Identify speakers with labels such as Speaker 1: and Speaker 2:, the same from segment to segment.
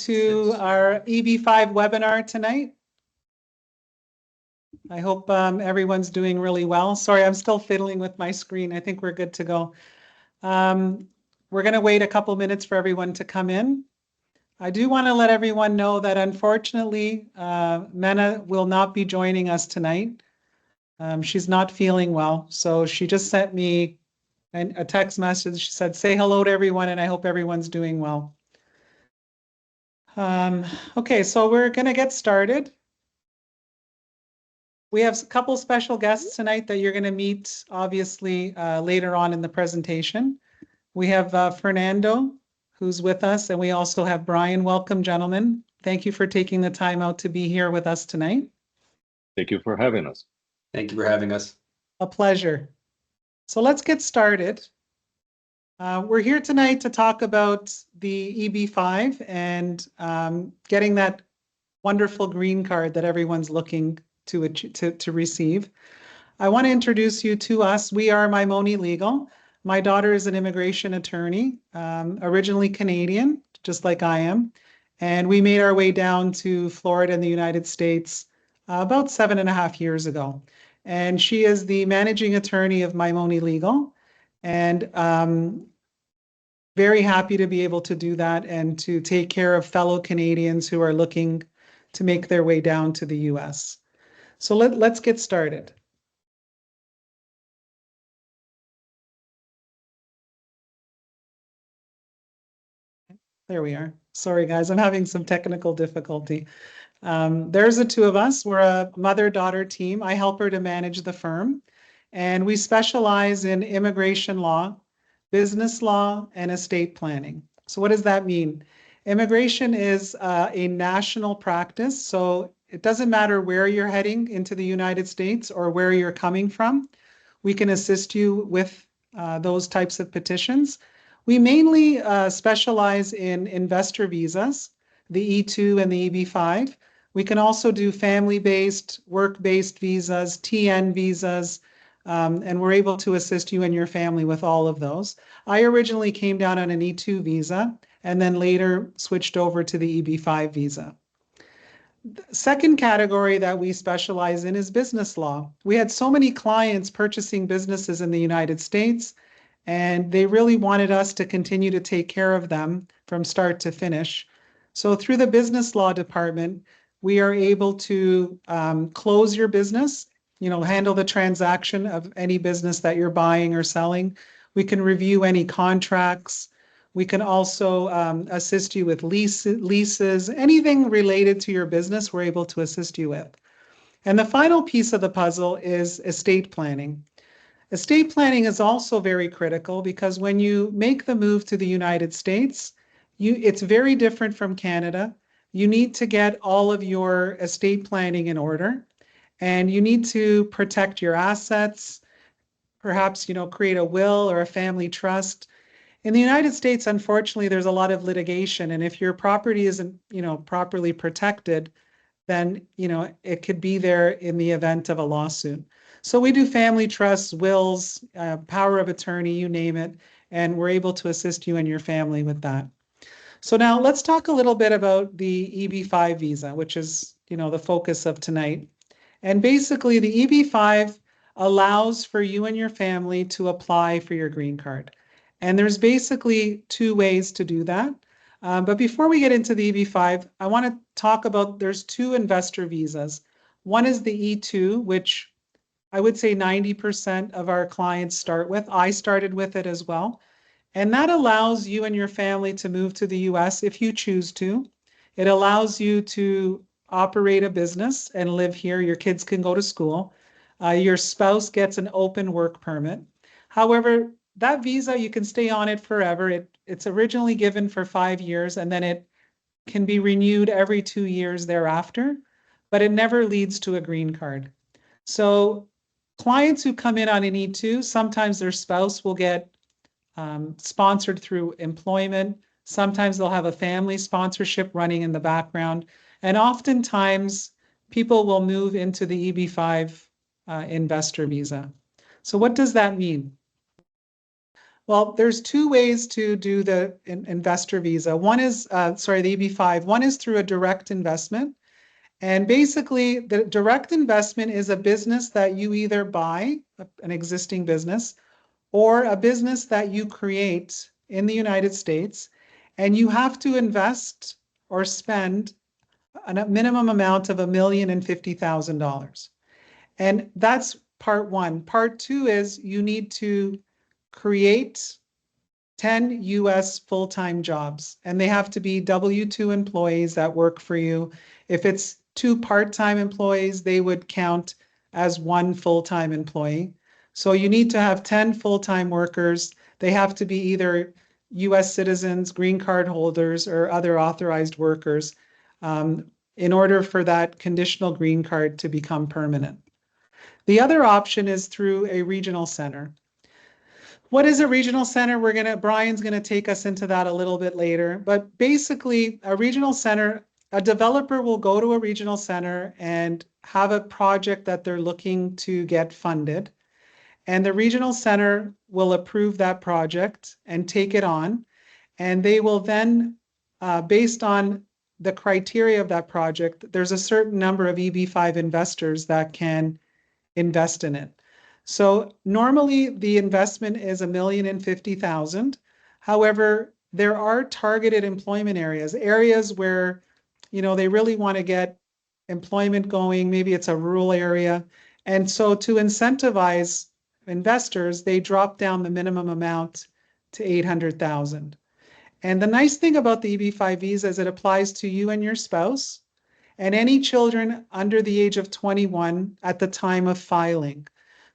Speaker 1: to our EB5 webinar tonight. I hope everyone's doing really well. Sorry, I'm still fiddling with my screen. I think we're good to go. We're going to wait a couple minutes for everyone to come in. I do want to let everyone know that unfortunately, Mena will not be joining us tonight. She's not feeling well, so she just sent me a text message. She said, say hello to everyone, and I hope everyone's doing well. Okay, so we're going to get started. We have a couple special guests tonight that you're going to meet, obviously, later on in the presentation. We have Fernando, who's with us, and we also have Brian. Welcome, gentlemen. Thank you for taking the time out to be here with us tonight.
Speaker 2: Thank you for having us.
Speaker 3: Thank you for having us.
Speaker 1: A pleasure. So let's get started. We're here tonight to talk about the EB5 and getting that wonderful green card that everyone's looking to receive. I want to introduce you to us. We are Maimoni Legal. My daughter is an immigration attorney, originally Canadian, just like I am. And we made our way down to Florida in the United States about 7.5 years ago. And she is the managing attorney of Maimoni Legal. And very happy to be able to do that and to take care of fellow Canadians who are looking to make their way down to the US. So let's get started. There we are. Sorry, guys, I'm having some technical difficulty. There's the two of us. We're a mother-daughter team. I help her to manage the firm, and we specialize in immigration law, business law, and estate planning. So what does that mean? Immigration is a national practice, so it doesn't matter where you're heading into the United States or where you're coming from. We can assist you with those types of petitions. We mainly specialize in investor visas, the E2 and the EB5. We can also do family-based, work-based visas, TN visas, and we're able to assist you and your family with all of those. I originally came down on an E2 visa and then later switched over to the EB5 visa. The second category that we specialize in is business law. We had so many clients purchasing businesses in the United States, and they really wanted us to continue to take care of them from start to finish. So through the business law department, we are able to close your business, handle the transaction of any business that you're buying or selling. We can review any contracts. We can also assist you with leases, anything related to your business, we're able to assist you with. And the final piece of the puzzle is estate planning. Estate planning is also very critical because when you make the move to the United States, it's very different from Canada. You need to get all of your estate planning in order, and you need to protect your assets, perhaps, create a will or a family trust. In the United States, unfortunately, there's a lot of litigation, and if your property isn't, properly protected, then, it could be there in the event of a lawsuit. So we do family trusts, wills, power of attorney, you name it, and we're able to assist you and your family with that. So now let's talk a little bit about the EB5 visa, which is, the focus of tonight. And basically, the EB5 allows for you and your family to apply for your green card. And there's basically two ways to do that. But before we get into the EB5, I want to talk about, there's two investor visas. One is the E2, which I would say 90% of our clients start with. I started with it as well. And that allows you and your family to move to the US if you choose to. It allows you to operate a business and live here. Your kids can go to school. Your spouse gets an open work permit. However, that visa, you can stay on it forever. It's originally given for 5 years, and then it can be renewed every 2 years thereafter, but it never leads to a green card. So clients who come in on an E2, sometimes their spouse will get sponsored through employment. Sometimes they'll have a family sponsorship running in the background. And oftentimes, people will move into the EB5 investor visa. So what does that mean? Well, there's two ways to do the investor visa. One is, the EB-5. One is through a direct investment. And basically, the direct investment is a business that you either buy, an existing business, or a business that you create in the United States, and you have to invest or spend a minimum amount of $1,050,000. And that's part one. Part two is you need to create 10 US full-time jobs, and they have to be W-2 employees that work for you. If it's two part-time employees, they would count as one full-time employee. So you need to have 10 full-time workers. They have to be either US citizens, green card holders, or other authorized workers in order for that conditional green card to become permanent. The other option is through a regional center. What is a regional center? Brian's gonna take us into that a little bit later. But basically, a regional center, a developer will go to a regional center and have a project that they're looking to get funded. And the regional center will approve that project and take it on. And they will then, based on the criteria of that project, there's a certain number of EB-5 investors that can invest in it. So normally the investment is $1,050,000. However, there are targeted employment areas where, they really want to get employment going. Maybe it's a rural area. And so to incentivize investors, they drop down the minimum amount to 800,000. And the nice thing about the EB-5 visa is it applies to you and your spouse and any children under the age of 21 at the time of filing.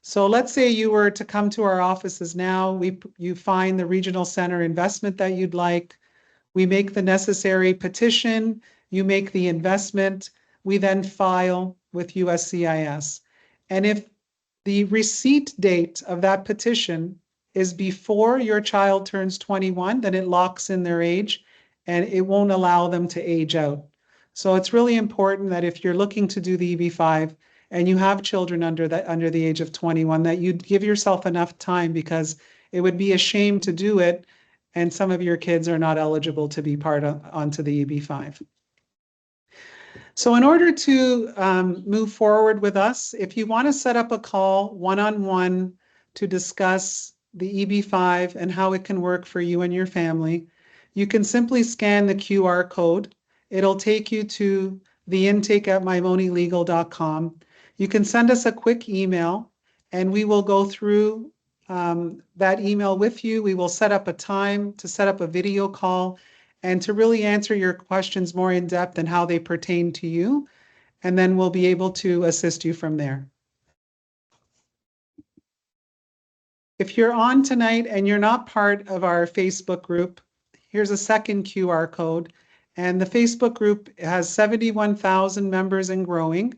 Speaker 1: So let's say you were to come to our offices now, you find the regional center investment that you'd like, we make the necessary petition, you make the investment, we then file with USCIS. And if the receipt date of that petition is before your child turns 21, then it locks in their age and it won't allow them to age out. So it's really important that if you're looking to do the EB-5 and you have children under the age of 21, that you give yourself enough time, because it would be a shame to do it and some of your kids are not eligible to be onto the EB-5. So in order to move forward with us, if you want to set up a call one-on-one to discuss the EB-5 and how it can work for you and your family, you can simply scan the QR code. It'll take you to the intake at mymonilegal.com. You can send us a quick email and we will go through that email with you. We will set up a time to set up a video call and to really answer your questions more in depth and how they pertain to you. And then we'll be able to assist you from there. If you're on tonight and you're not part of our Facebook group, here's a second QR code. And the Facebook group has 71,000 members and growing,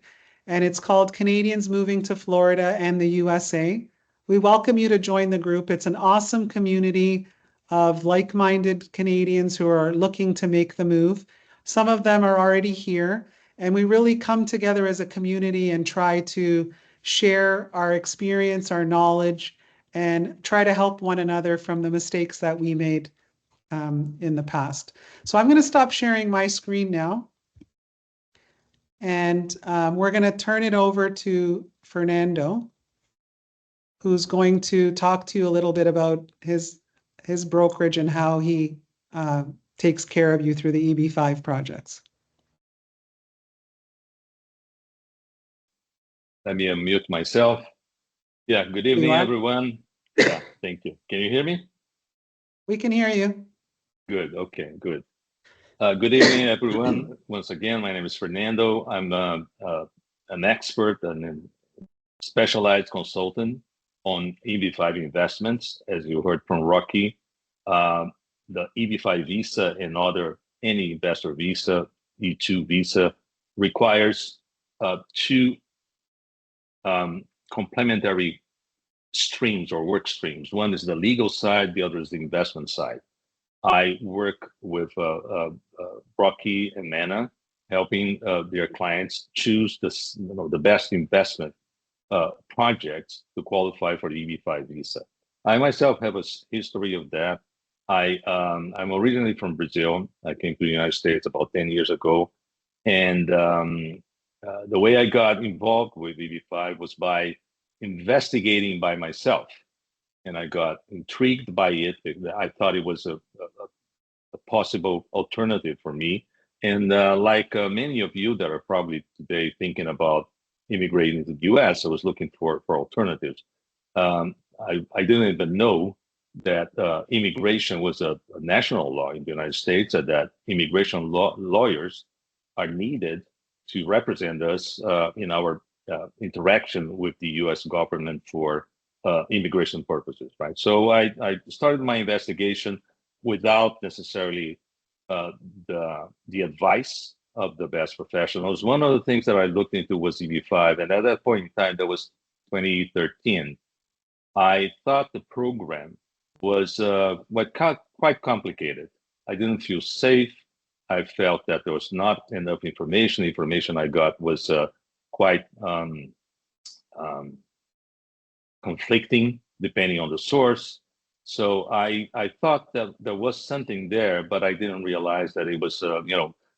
Speaker 1: and it's called Canadians Moving to Florida and the USA. We welcome you to join the group. It's an awesome community of like-minded Canadians who are looking to make the move. Some of them are already here, and we really come together as a community and try to share our experience, our knowledge, and try to help one another from the mistakes that we made in the past. So I'm going to stop sharing my screen now. And we're going to turn it over to Fernando, who's going to talk to you a little bit about his brokerage and how he takes care of you through the EB-5 projects.
Speaker 2: Let me unmute myself. Yeah, good evening, everyone. Yeah, thank you. Can you hear me?
Speaker 1: We can hear you.
Speaker 2: Good, okay, good. Good evening, everyone. Once again, my name is Fernando. I'm an expert and a specialized consultant on EB-5 investments. As you heard from Rocky, the EB-5 visa and any investor visa, E2 visa, requires two complementary streams or work streams. One is the legal side, the other is the investment side. I work with Rocky and Mana, helping their clients choose the best investment projects to qualify for the EB-5 visa. I myself have a history of that. I'm originally from Brazil. I came to the United States about 10 years ago. And the way I got involved with EB5 was by investigating by myself. And I got intrigued by it. I thought it was a possible alternative for me. And like many of you that are probably today thinking about immigrating to the US, I was looking for alternatives. I didn't even know that immigration was a national law in the United States, and that immigration lawyers are needed to represent us in our interaction with the US government for immigration purposes, right? So I started my investigation without necessarily uh, the advice of the best professionals. One of the things that I looked into was EB5, and at that point in time, that was 2013. I thought the program was quite complicated. I didn't feel safe. I felt that there was not enough information. The information I got was quite um, conflicting depending on the source. So I thought that there was something there, but I didn't realize that it was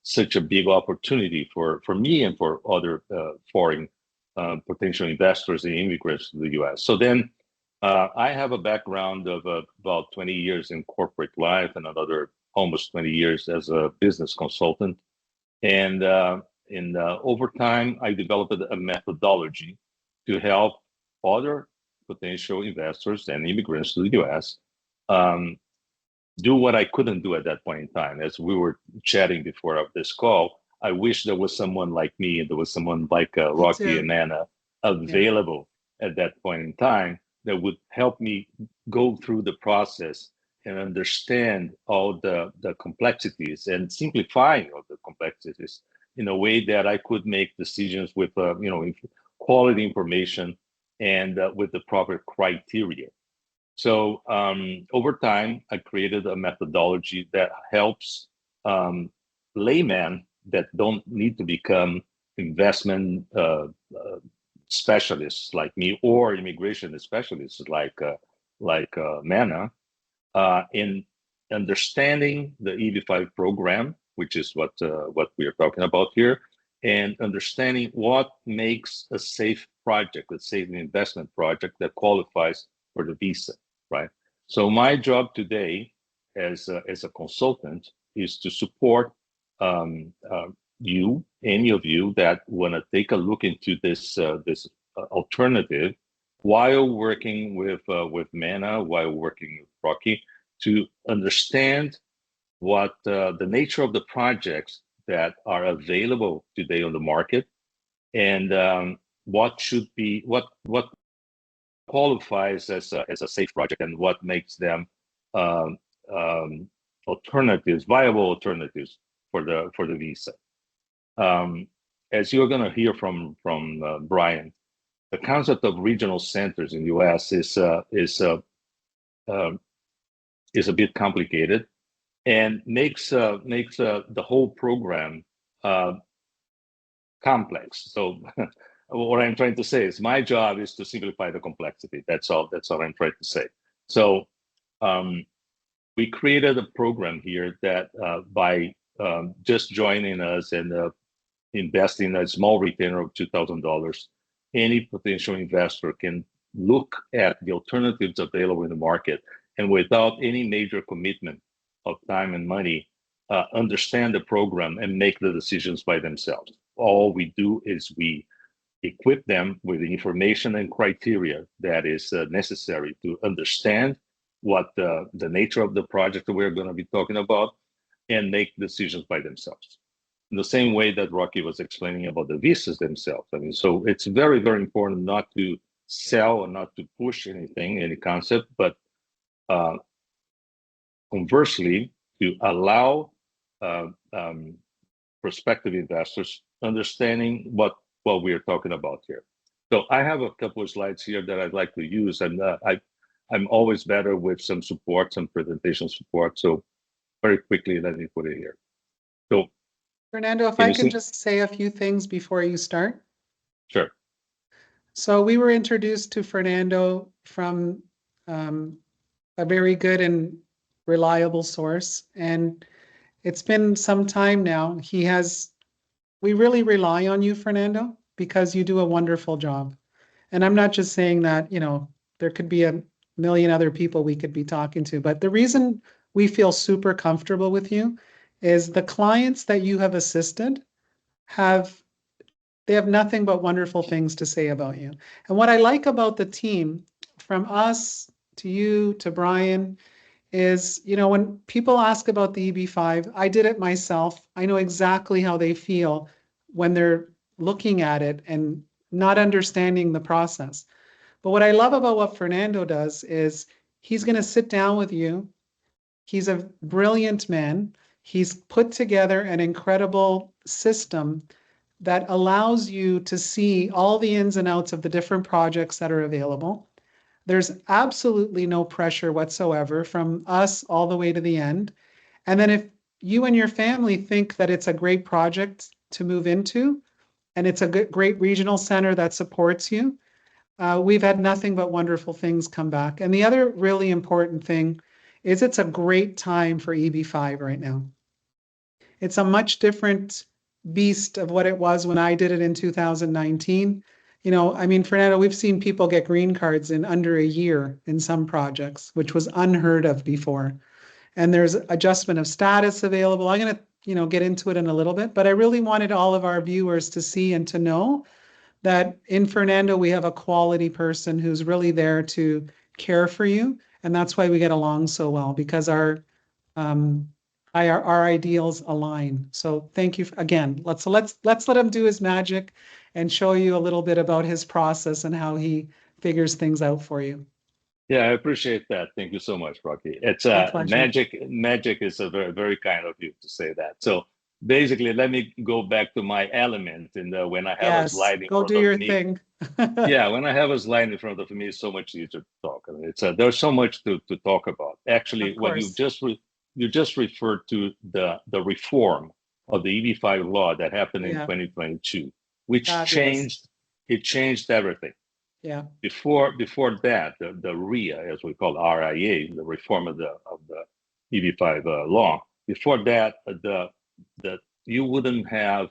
Speaker 2: such a big opportunity for me and for other foreign potential investors and immigrants to the U.S. So then I have a background of about 20 years in corporate life and another almost 20 years as a business consultant. And over time, I developed a methodology to help other potential investors and immigrants to the US um, do what I couldn't do at that point in time. As we were chatting before this call, I wish there was someone like me and there was someone like Rocky and Anna available at that point in time that would help me go through the process and understand all the complexities and simplifying of the complexities in a way that I could make decisions with quality information and with the proper criteria. So over time, I created a methodology that helps laymen that don't need to become investment specialists like me or immigration specialists like Mana in understanding the EB5 program, which is what we are talking about here, and understanding what makes a safe project, a safe investment project that qualifies for the visa, right? So my job today as a consultant is to support any of you that want to take a look into this alternative while working with Mana, while working with Rocky, to understand what the nature of the projects that are available today on the market, and what qualifies as a safe project, and what makes them um, um, viable alternatives for the visa. Um, as you're going to hear from Brian, the concept of regional centers in the U.S. Uh, is a bit complicated and makes the whole program uh, complex. So what I'm trying to say is my job is to simplify the complexity. That's all. That's all I'm trying to say. So um, we created a program here that by just joining us and investing a small retainer of $2,000, any potential investor can look at the alternatives available in the market and without any major commitment of time and money, understand the program and make the decisions by themselves. All we do is we equip them with the information and criteria that is necessary to understand what the nature of the project that we're going to be talking about and make decisions by themselves. In the same way that Rocky was explaining about the visas themselves. I mean, so it's very, very important not to sell or not to push anything, any concept, but uh, conversely, to allow uh, um, prospective investors understanding what we are talking about here. So I have a couple of slides here that I'd like to use, and I'm always better with some support, some presentation support. So very quickly, let me put it here. So
Speaker 1: Fernando, if
Speaker 2: can
Speaker 1: I
Speaker 2: you
Speaker 1: can
Speaker 2: see?
Speaker 1: just say a few things before you start.
Speaker 2: Sure.
Speaker 1: So we were introduced to Fernando from a very good and reliable source. And it's been some time now. We really rely on you, Fernando, because you do a wonderful job. And I'm not just saying that, there could be a million other people we could be talking to, but the reason we feel super comfortable with you is the clients that you have assisted have they have nothing but wonderful things to say about you. And what I like about the team, from us to you to Brian, is, when people ask about the EB5, I did it myself. I know exactly how they feel when they're looking at it and not understanding the process. But what I love about what Fernando does is he's going to sit down with you. He's a brilliant man. He's put together an incredible system that allows you to see all the ins and outs of the different projects that are available. There's absolutely no pressure whatsoever from us all the way to the end. And then if you and your family think that it's a great project to move into, and it's a great regional center that supports you, we've had nothing but wonderful things come back. And the other really important thing is it's a great time for EB5 right now. It's a much different beast of what it was when I did it in 2019. Fernando, we've seen people get green cards in under a year in some projects, which was unheard of before. And there's adjustment of status available. I'm going to, get into it in a little bit, but I really wanted all of our viewers to see and to know that in Fernando, we have a quality person who's really there to care for you. And that's why we get along so well, because um, our ideals align. So thank you again. Let's let him do his magic and show you a little bit about his process and how he figures things out for you.
Speaker 2: Yeah, I appreciate that. Thank you so much, Rocky. It's
Speaker 1: My pleasure.
Speaker 2: magic is a very, very kind of you to say that. So basically, let me go back to my element and when I have a
Speaker 1: Yes,
Speaker 2: slide in
Speaker 1: go
Speaker 2: front
Speaker 1: do
Speaker 2: of
Speaker 1: your
Speaker 2: me.
Speaker 1: thing.
Speaker 2: Yeah, when I have a slide in front of me, it's so much easier to talk. I mean, there's so much to talk about. Actually,
Speaker 1: Of
Speaker 2: what
Speaker 1: course.
Speaker 2: you just referred to the reform of the EB5 law that happened in
Speaker 1: Yeah,
Speaker 2: 2022, which
Speaker 1: fabulous.
Speaker 2: changed everything.
Speaker 1: Yeah,
Speaker 2: Before that, the RIA, as we call it, RIA, the reform of the EB5 law. Before that, the you wouldn't have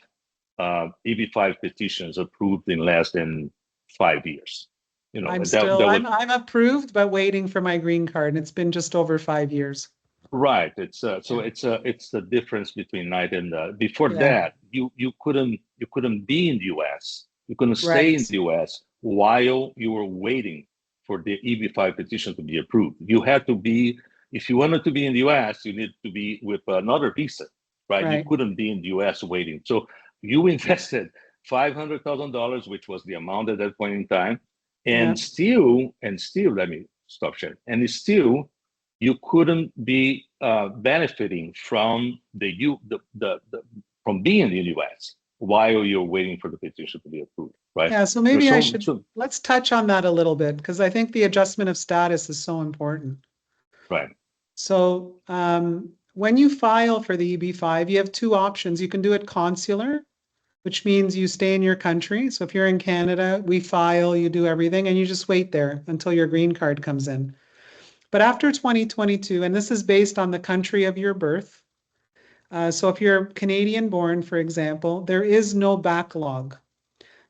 Speaker 2: EB5 petitions approved in less than 5 years.
Speaker 1: I'm approved, but waiting for my green card. And it's been just over 5 years.
Speaker 2: Right. It's so
Speaker 1: Yeah,
Speaker 2: it's the difference between night and before
Speaker 1: yeah,
Speaker 2: that you couldn't be in the U.S. You couldn't stay in
Speaker 1: right,
Speaker 2: the U.S. while you were waiting for the EB5 petition to be approved. You had to be, if you wanted to be in the U.S., you needed to be with another visa, right? You
Speaker 1: right.
Speaker 2: couldn't be in the U.S. waiting. So you invested $500,000, which was the amount at that point in time,
Speaker 1: Yeah.
Speaker 2: and still, let me stop sharing. And still you couldn't be benefiting from from being in the U.S. while you're waiting for the petition to be approved, right?
Speaker 1: Yeah, so
Speaker 2: There's
Speaker 1: maybe
Speaker 2: so, so
Speaker 1: let's touch on that a little bit because I think the adjustment of status is so important.
Speaker 2: right,
Speaker 1: So when you file for the EB5, you have two options. You can do it consular, which means you stay in your country. So if you're in Canada, we file, you do everything, and you just wait there until your green card comes in. But after 2022, and this is based on the country of your birth, so if you're Canadian born, for example, there is no backlog.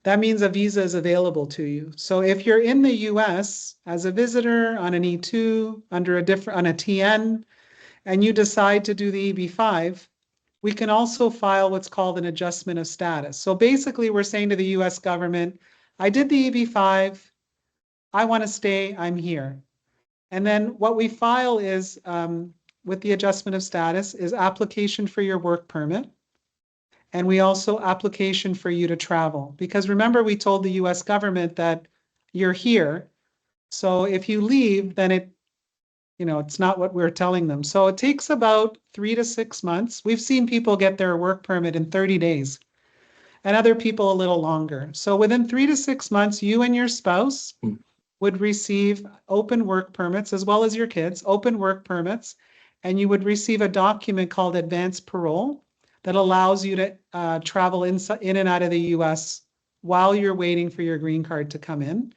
Speaker 1: That means a visa is available to you. So if you're in the US as a visitor on an E2 on a TN, and you decide to do the EB5, we can also file what's called an adjustment of status. So basically, we're saying to the US government, I did the EB5, I want to stay, I'm here. And then what we file is, with the adjustment of status, is application for your work permit. And we also application for you to travel. Because remember, we told the US government that you're here. So if you leave, then it's not what we're telling them. So it takes about 3 to 6 months. We've seen people get their work permit in 30 days and other people a little longer. So within 3 to 6 months, you and your spouse would receive open work permits, as well as your kids, open work permits, and you would receive a document called advance parole that allows you to travel in and out of the US while you're waiting for your green card to come in.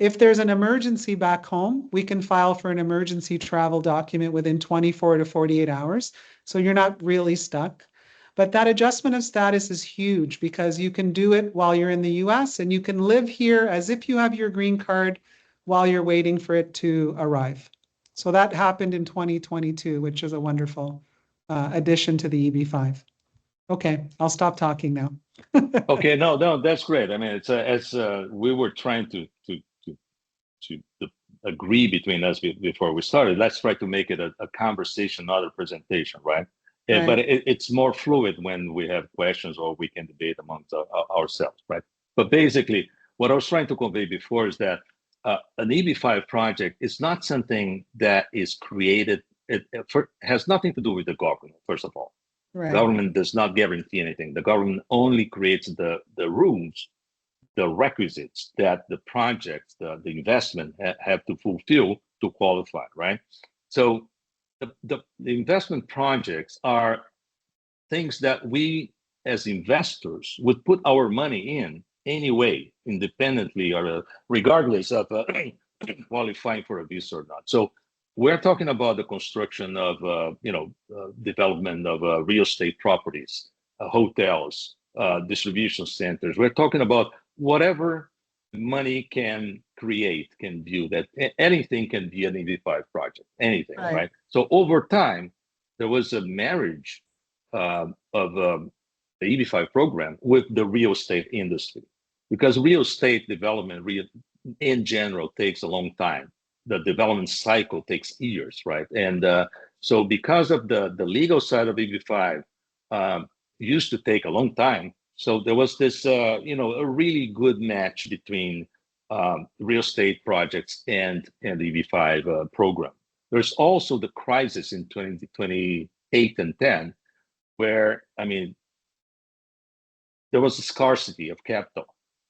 Speaker 1: If there's an emergency back home, we can file for an emergency travel document within 24 to 48 hours. So you're not really stuck. But that adjustment of status is huge because you can do it while you're in the US and you can live here as if you have your green card while you're waiting for it to arrive. So that happened in 2022, which is a wonderful addition to the EB-5. Okay, I'll stop talking now.
Speaker 2: Okay, no, that's great. I mean, it's as we were trying to agree between us before we started. Let's try to make it a conversation, not a presentation, right?
Speaker 1: Right.
Speaker 2: But it's more fluid when we have questions or we can debate amongst ourselves, right? But basically, what I was trying to convey before is that an EB-5 project is not something that is created. It has nothing to do with the government, first of all.
Speaker 1: Right.
Speaker 2: Government does not guarantee anything. The government only creates the rules, the requisites that the projects, the investment have to fulfill to qualify, right? So the investment projects are things that we as investors would put our money in anyway, independently or regardless of qualifying for a visa or not. So we're talking about the construction of, development of real estate properties, hotels, distribution centers. We're talking about whatever money can create, can view that anything can be an EB-5 project, anything, right? So over time, there was a marriage of the EB-5 program with the real estate industry, because real estate development in general takes a long time. The development cycle takes years, right? And so because of the legal side of EB-5 used to take a long time, so there was this, a really good match between real estate projects and the EB-5 program. There's also the crisis in 2028 and 10, where, I mean, there was a scarcity of capital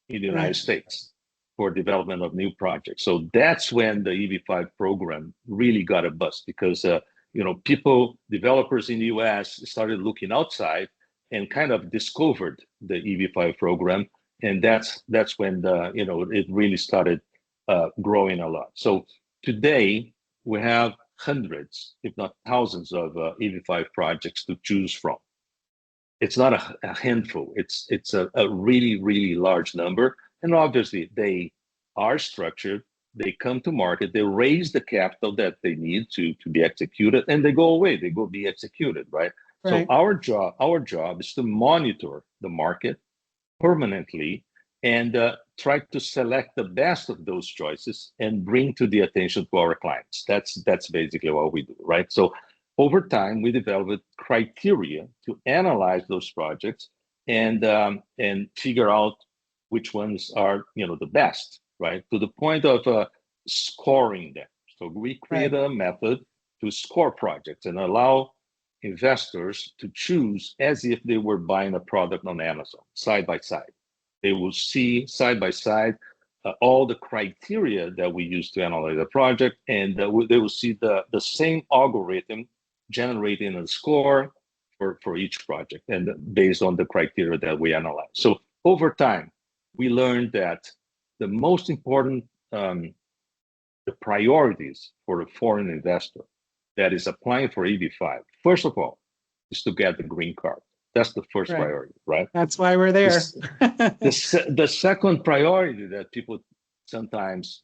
Speaker 2: in the United States for development of new projects. So that's when the EB-5 program really got a bust, because developers in the US started looking outside and kind of discovered the EB-5 program, and that's when it really started growing a lot. So today we have hundreds, if not thousands, of EB-5 projects to choose from. It's not a handful. It's a really, really large number. And obviously they are structured, they come to market, they raise the capital that they need to be executed, and they go away, they go be executed, right? So our job is to monitor the market permanently and try to select the best of those choices and bring to the attention to our clients. That's basically what we do, right? So over time, we developed criteria to analyze those projects and figure out which ones are the best, right? To the point of scoring them. So we created a method to score projects and allow investors to choose as if they were buying a product on Amazon, side by side. They will see side by side all the criteria that we use to analyze a project, and they will see the same algorithm generating a score for each project, and based on the criteria that we analyze. So over time, we learned that the most important, the priorities for a foreign investor that is applying for EB-5, first of all, is to get the green card. That's the first priority, right?
Speaker 1: That's why we're there.
Speaker 2: The second priority that people sometimes,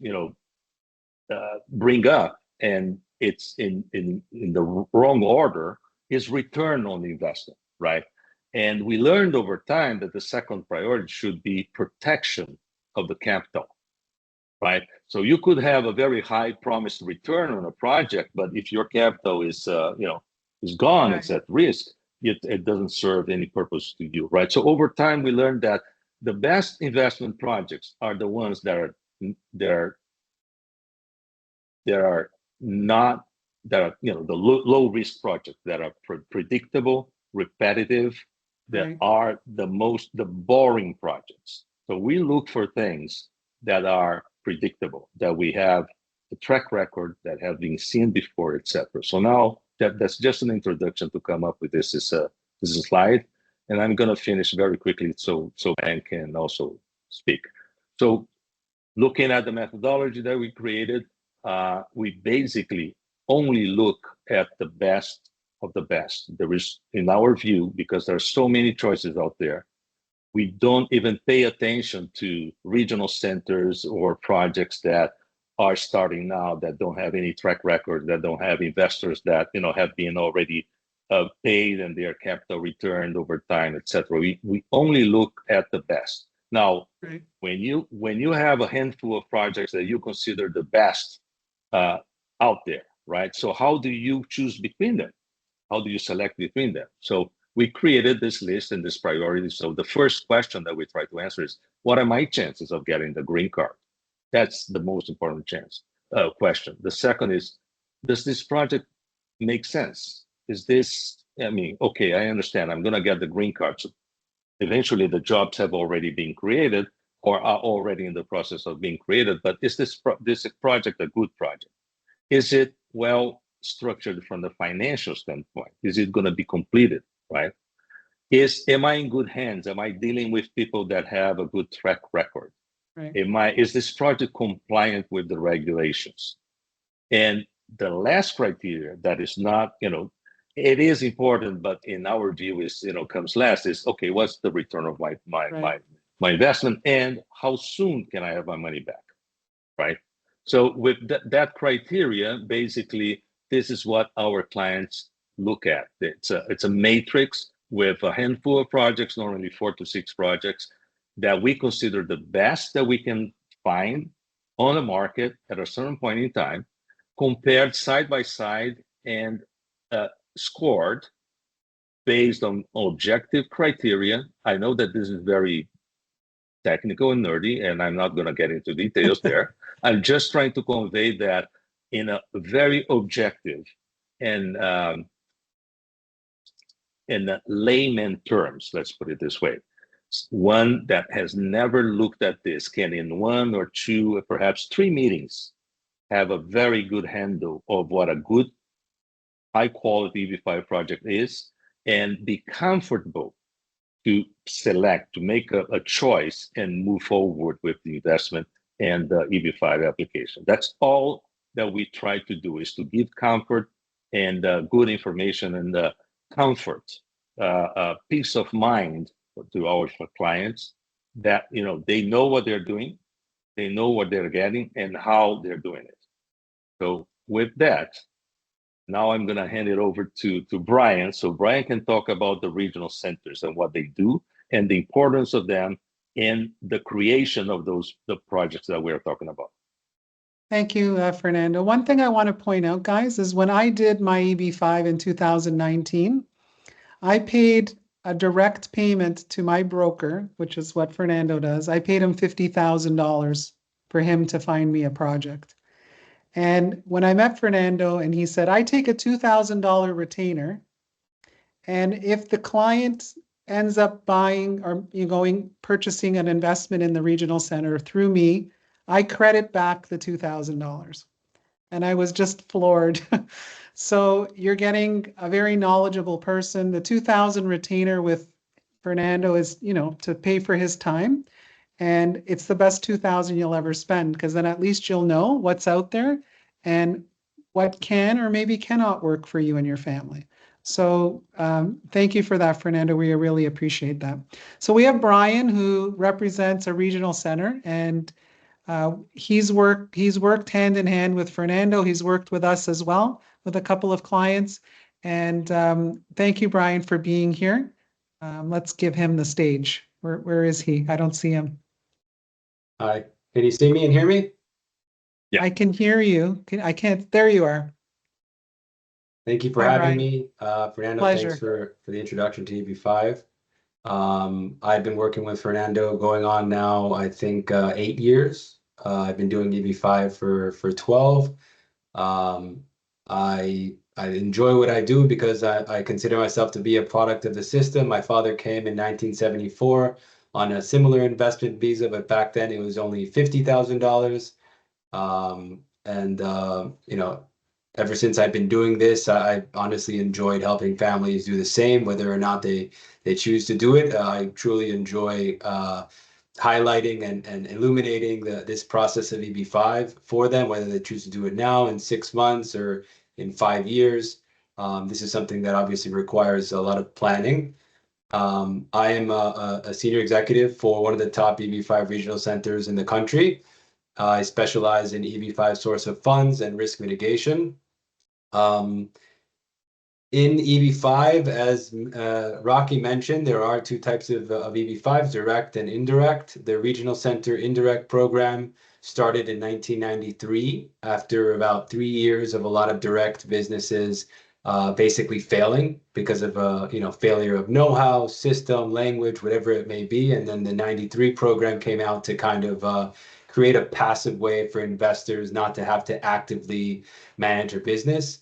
Speaker 2: bring up, and it's in the wrong order, is return on the investment, right? And we learned over time that the second priority should be protection of the capital, right? So you could have a very high promised return on a project, but if your capital is gone, it's at risk, it doesn't serve any purpose to you, right? So over time, we learned that the best investment projects are the ones that are the low risk projects that are predictable, repetitive, that are the boring projects. So we look for things that are predictable, that we have a track record, that have been seen before, etc. So now that's just an introduction to come up with this is a slide, and I'm going to finish very quickly so Ben can also speak. So looking at the methodology that we created, we basically only look at the best of the best. There is, in our view, because there are so many choices out there, we don't even pay attention to regional centers or projects that are starting now, that don't have any track record, that don't have investors that have been already paid and their capital returned over time, etc. We only look at the best. Now,
Speaker 1: Right.
Speaker 2: when you have a handful of projects that you consider the best out there, right? So how do you choose between them? How do you select between them? So we created this list and this priority. So the first question that we try to answer is, what are my chances of getting the green card? That's the most important question. The second is, does this project make sense? Is this, I mean, okay, I understand, I'm gonna get the green card. So eventually the jobs have already been created or are already in the process of being created, but is this project a good project? Is it well structured from the financial standpoint? Is it going to be completed, right? Am I in good hands? Am I dealing with people that have a good track record?
Speaker 1: Right.
Speaker 2: Is this project compliant with the regulations? And the last criteria that is not, it is important, but in our view is, comes last is, okay, what's the return of my investment, and how soon can I have my money back, right? So with that criteria, basically, this is what our clients look at. It's a matrix with a handful of projects, normally 4 to 6 projects, that we consider the best that we can find on the market at a certain point in time, compared side by side and scored based on objective criteria. I know that this is very technical and nerdy, and I'm not going to get into details there. I'm just trying to convey that in a very objective and in layman terms, let's put it this way. One that has never looked at this can, in 1 or 2, perhaps 3 meetings, have a very good handle of what a good, high quality EB5 project is, and be comfortable to select, to make a choice and move forward with the investment and the EB5 application. That's all that we try to do, is to give comfort and good information and comfort, peace of mind to our clients, that they know what they're doing, they know what they're getting, and how they're doing it. So with that, now I'm going to hand it over to Brian, so Brian can talk about the regional centers and what they do and the importance of them in the creation of the projects that we're talking about.
Speaker 1: Thank you, Fernando. One thing I want to point out, guys, is when I did my EB5 in 2019, I paid a direct payment to my broker, which is what Fernando does. I paid him $50,000 for him to find me a project. And when I met Fernando and he said, I take a $2,000 retainer, and if the client ends up buying or purchasing an investment in the regional center through me, I credit back the $2,000. And I was just floored. So you're getting a very knowledgeable person. The 2,000 retainer with Fernando is, to pay for his time. And it's the best 2,000 you'll ever spend, because then at least you'll know what's out there and what can or maybe cannot work for you and your family. So thank you for that, Fernando. We really appreciate that. So we have Brian, who represents a regional center, and he's worked hand in hand with Fernando. He's worked with us as well, with a couple of clients. And thank you, Brian, for being here. Let's give him the stage. Where is he? I don't see him.
Speaker 3: Hi, can you see me and hear me?
Speaker 2: Yeah.
Speaker 1: I can hear you. I can't. There you are.
Speaker 3: Thank you for
Speaker 1: Hi,
Speaker 3: having
Speaker 1: Brian.
Speaker 3: me. Fernando,
Speaker 1: Pleasure.
Speaker 3: thanks for the introduction to EB5. I've been working with Fernando going on now, I think, 8 years. I've been doing EB5 for 12. I enjoy what I do because I consider myself to be a product of the system. My father came in 1974 on a similar investment visa, but back then it was only $50,000. Ever since I've been doing this, I honestly enjoyed helping families do the same, whether or not they choose to do it. I truly enjoy highlighting and illuminating this process of EB5 for them, whether they choose to do it now in 6 months or in 5 years. This is something that obviously requires a lot of planning. I am a senior executive for one of the top EB5 regional centers in the country. I specialize in EB5 source of funds and risk mitigation. In EB5, as Rocky mentioned, there are two types of EB5s, direct and indirect. The Regional Center Indirect Program started in 1993 after about 3 years of a lot of direct businesses basically failing because of failure of know-how, system, language, whatever it may be. And then the 93 program came out to kind of create a passive way for investors not to have to actively manage a business.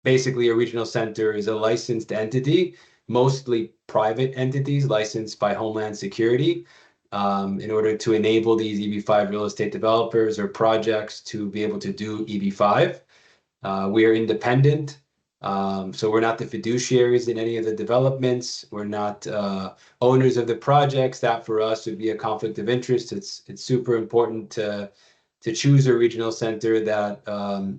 Speaker 3: Basically, a regional center is a licensed entity, mostly private entities licensed by Homeland Security, in order to enable these EB5 real estate developers or projects to be able to do EB5. We are independent, so we're not the fiduciaries in any of the developments. We're not owners of the projects. That for us would be a conflict of interest. It's super important to choose a regional center that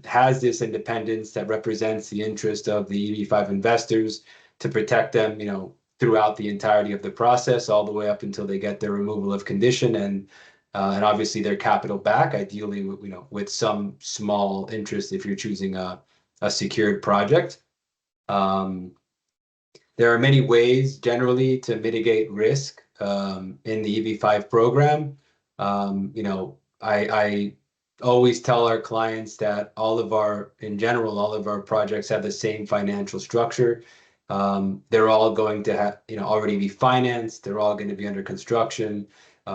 Speaker 3: has this independence, that represents the interest of the EB5 investors, to protect them, throughout the entirety of the process, all the way up until they get their removal of condition and obviously their capital back, ideally, with some small interest if you're choosing a secured project. There are many ways generally to mitigate risk in the EB5 program. I always tell our clients that in general, all of our projects have the same financial structure. They're all going to have, already be financed. They're all going to be under construction.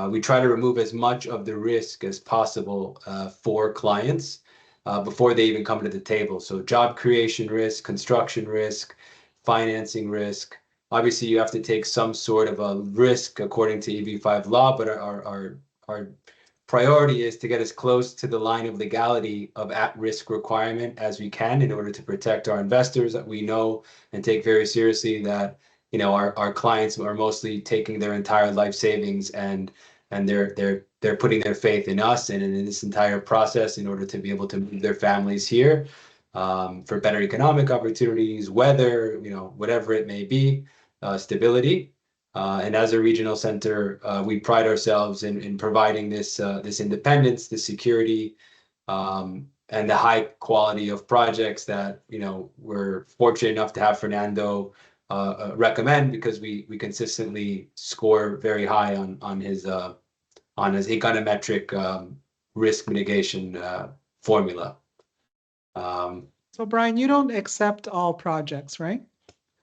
Speaker 3: We try to remove as much of the risk as possible for clients before they even come to the table. So job creation risk, construction risk, financing risk. Obviously, you have to take some sort of a risk according to EB5 law, but our priority is to get as close to the line of legality of at-risk requirement as we can in order to protect our investors. That we know and take very seriously that our clients are mostly taking their entire life savings and they're putting their faith in us and in this entire process in order to be able to move their families here for better economic opportunities, weather, whatever it may be, stability. And as a regional center, we pride ourselves in providing this independence, the security, and the high quality of projects that we're fortunate enough to have Fernando recommend, because we consistently score very high on his econometric risk mitigation formula.
Speaker 1: So Brian, you don't accept all projects, right?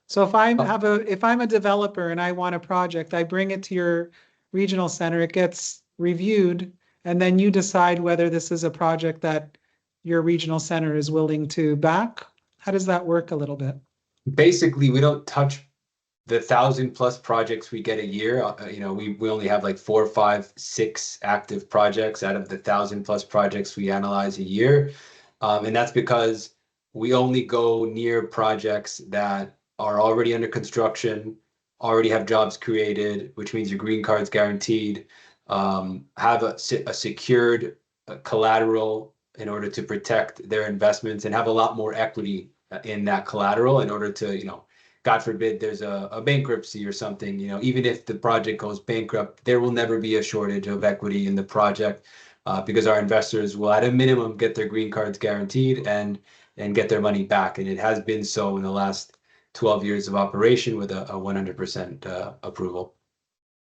Speaker 1: So if I'm a developer and I want a project, I bring it to your regional center, it gets reviewed, and then you decide whether this is a project that your regional center is willing to back. How does that work a little bit?
Speaker 3: Basically, we don't touch the 1,000+ projects we get a year. We only have like 4, 5, 6 active projects out of the 1,000+ projects we analyze a year. And that's because we only go near projects that are already under construction, already have jobs created, which means your green card's guaranteed, have a secured collateral in order to protect their investments, and have a lot more equity in that collateral in order to, God forbid, there's a bankruptcy or something, even if the project goes bankrupt, there will never be a shortage of equity in the project because our investors will at a minimum get their green cards guaranteed and get their money back. And it has been so in the last 12 years of operation with a 100% approval.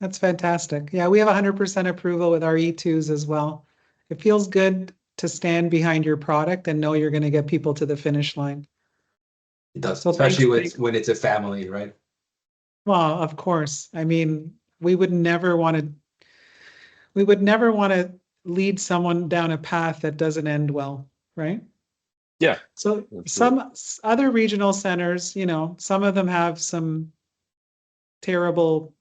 Speaker 1: That's fantastic. Yeah, we have 100% approval with our E2s as well. It feels good to stand behind your product and know you're going to get people to the finish line.
Speaker 3: It does,
Speaker 1: So
Speaker 3: especially when it's a family, right?
Speaker 1: Well, of course. I mean, we would never want to lead someone down a path that doesn't end well, right?
Speaker 2: Yeah.
Speaker 1: So some other regional centers, some of them have some terrible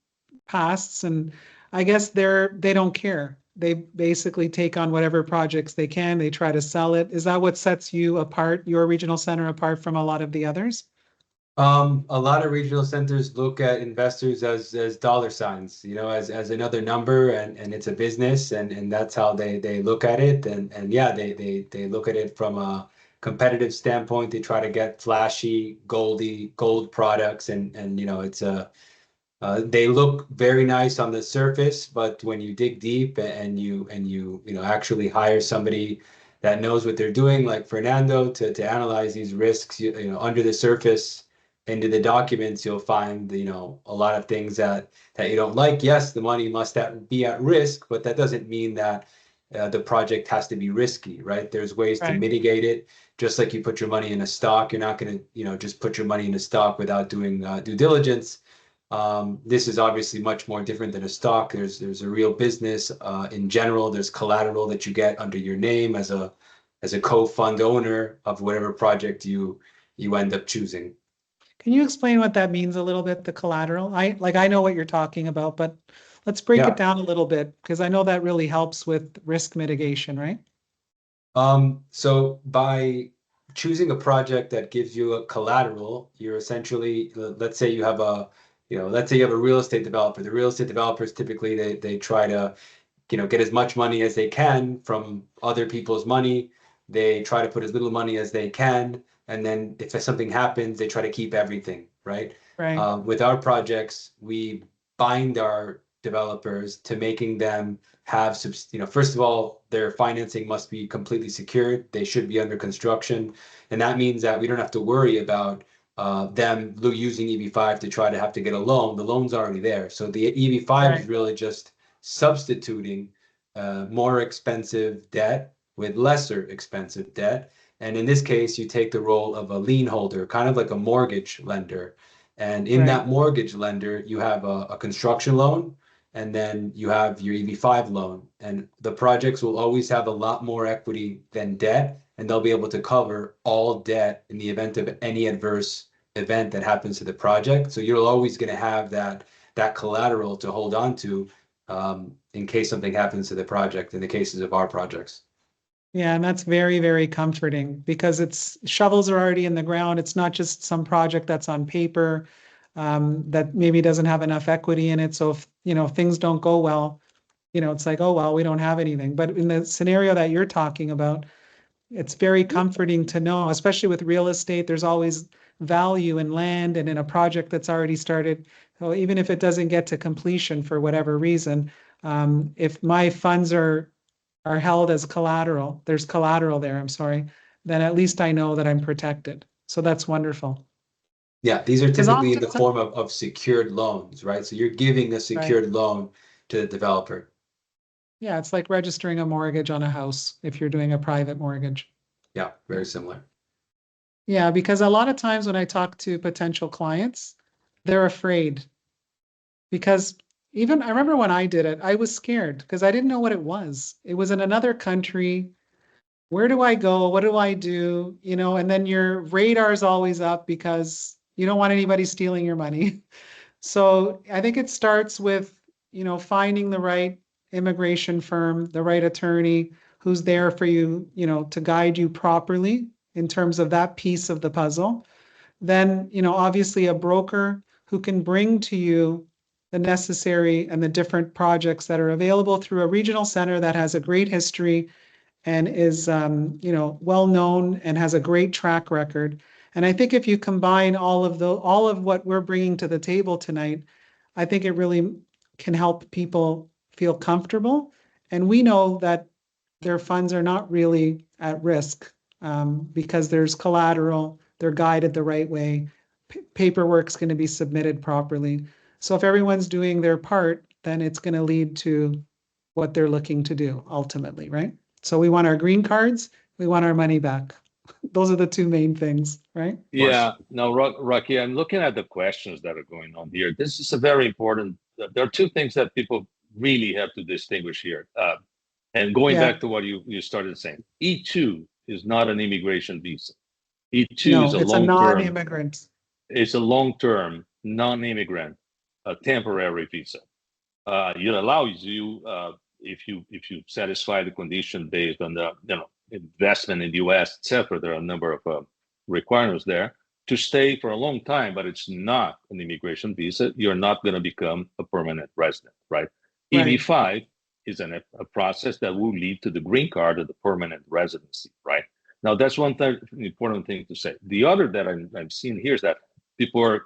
Speaker 1: pasts, and I guess they don't care. They basically take on whatever projects they can. They try to sell it. Is that what sets you apart, your regional center apart from a lot of the others?
Speaker 3: A lot of regional centers look at investors as dollar signs, as another number, and it's a business, and that's how they look at it. And yeah, they look at it from a competitive standpoint. They try to get flashy, gold products, and it's a they look very nice on the surface, but when you dig deep and you actually hire somebody that knows what they're doing, like Fernando, to analyze these risks, under the surface into the documents, you'll find a lot of things that you don't like. Yes, the money must be at risk, but that doesn't mean that the project has to be risky, right? There's ways to
Speaker 1: Right.
Speaker 3: mitigate it. Just like you put your money in a stock, you're not going to just put your money in a stock without doing due diligence. This is obviously much more different than a stock. There's a real business. In general, there's collateral that you get under your name as a co-fund owner of whatever project you end up choosing.
Speaker 1: Can you explain what that means a little bit, the collateral? I know what you're talking about, but let's break it
Speaker 3: Yeah.
Speaker 1: down a little bit because I know that really helps with risk mitigation, right?
Speaker 3: So by choosing a project that gives you a collateral, you're essentially, let's say you have a real estate developer. The real estate developers typically they try to get as much money as they can from other people's money. They try to put as little money as they can, and then if something happens, they try to keep everything, right?
Speaker 1: Right.
Speaker 3: With our projects, we bind our developers to making them have, first of all, their financing must be completely secured. They should be under construction, and that means that we don't have to worry about them using EB5 to try to have to get a loan. The loan's already there, so the EB5 is
Speaker 1: Right.
Speaker 3: really just substituting more expensive debt with lesser expensive debt. And in this case, you take the role of a lien holder, kind of like a mortgage lender. And in
Speaker 1: Right.
Speaker 3: that mortgage lender, you have a construction loan, and then you have your EB5 loan. And the projects will always have a lot more equity than debt, and they'll be able to cover all debt in the event of any adverse event that happens to the project. So you're always going to have that collateral to hold on to in case something happens to the project in the cases of our projects.
Speaker 1: Yeah, and that's very, very comforting because it's shovels are already in the ground. It's not just some project that's on paper that maybe doesn't have enough equity in it. So if things don't go well, it's like, oh well, we don't have anything. But in the scenario that you're talking about, it's very comforting to know, especially with real estate, there's always value in land and in a project that's already started. So even if it doesn't get to completion for whatever reason, if my funds are held as collateral, there's collateral there, I'm sorry, then at least I know that I'm protected. So that's wonderful.
Speaker 3: Yeah, these are
Speaker 1: Because
Speaker 3: typically in
Speaker 1: often,
Speaker 3: the form of secured loans, right? So you're giving a
Speaker 1: right,
Speaker 3: secured loan to the developer.
Speaker 1: yeah, it's like registering a mortgage on a house if you're doing a private mortgage.
Speaker 3: Yeah, very similar.
Speaker 1: Yeah, because a lot of times when I talk to potential clients, they're afraid because even I remember when I did it, I was scared because I didn't know what it was. It was in another country. Where do I go? What do I do? And then your radar is always up because you don't want anybody stealing your money. So I think it starts with, finding the right immigration firm, the right attorney who's there for you, to guide you properly in terms of that piece of the puzzle. Then, obviously a broker who can bring to you the necessary and the different projects that are available through a regional center that has a great history and is well known and has a great track record. And I think if you combine all of what we're bringing to the table tonight, I think it really can help people feel comfortable. And we know that their funds are not really at risk because there's collateral, they're guided the right way, paperwork's going to be submitted properly. So if everyone's doing their part, then it's going to lead to what they're looking to do ultimately, right? So we want our green cards, we want our money back. Those are the two main things, right?
Speaker 2: Yeah, no, Rocky, I'm looking at the questions that are going on here. This is a very important. There are two things that people really have to distinguish here. And going
Speaker 1: Yeah,
Speaker 2: back to what you started saying, E2 is not an immigration visa. E2 is
Speaker 1: no,
Speaker 2: a
Speaker 1: it's a
Speaker 2: long-term,
Speaker 1: non-immigrant.
Speaker 2: it's a long-term non-immigrant, temporary visa. It allows you, if you satisfy the condition based on the investment in the U.S., etc. There are a number of requirements there. to stay for a long time, but it's not an immigration visa, you're not going to become a permanent resident, right?
Speaker 1: Right.
Speaker 2: EB-5 is a process that will lead to the green card or the permanent residency, right? Now, that's one important thing to say. The other that I'm seeing here is that people are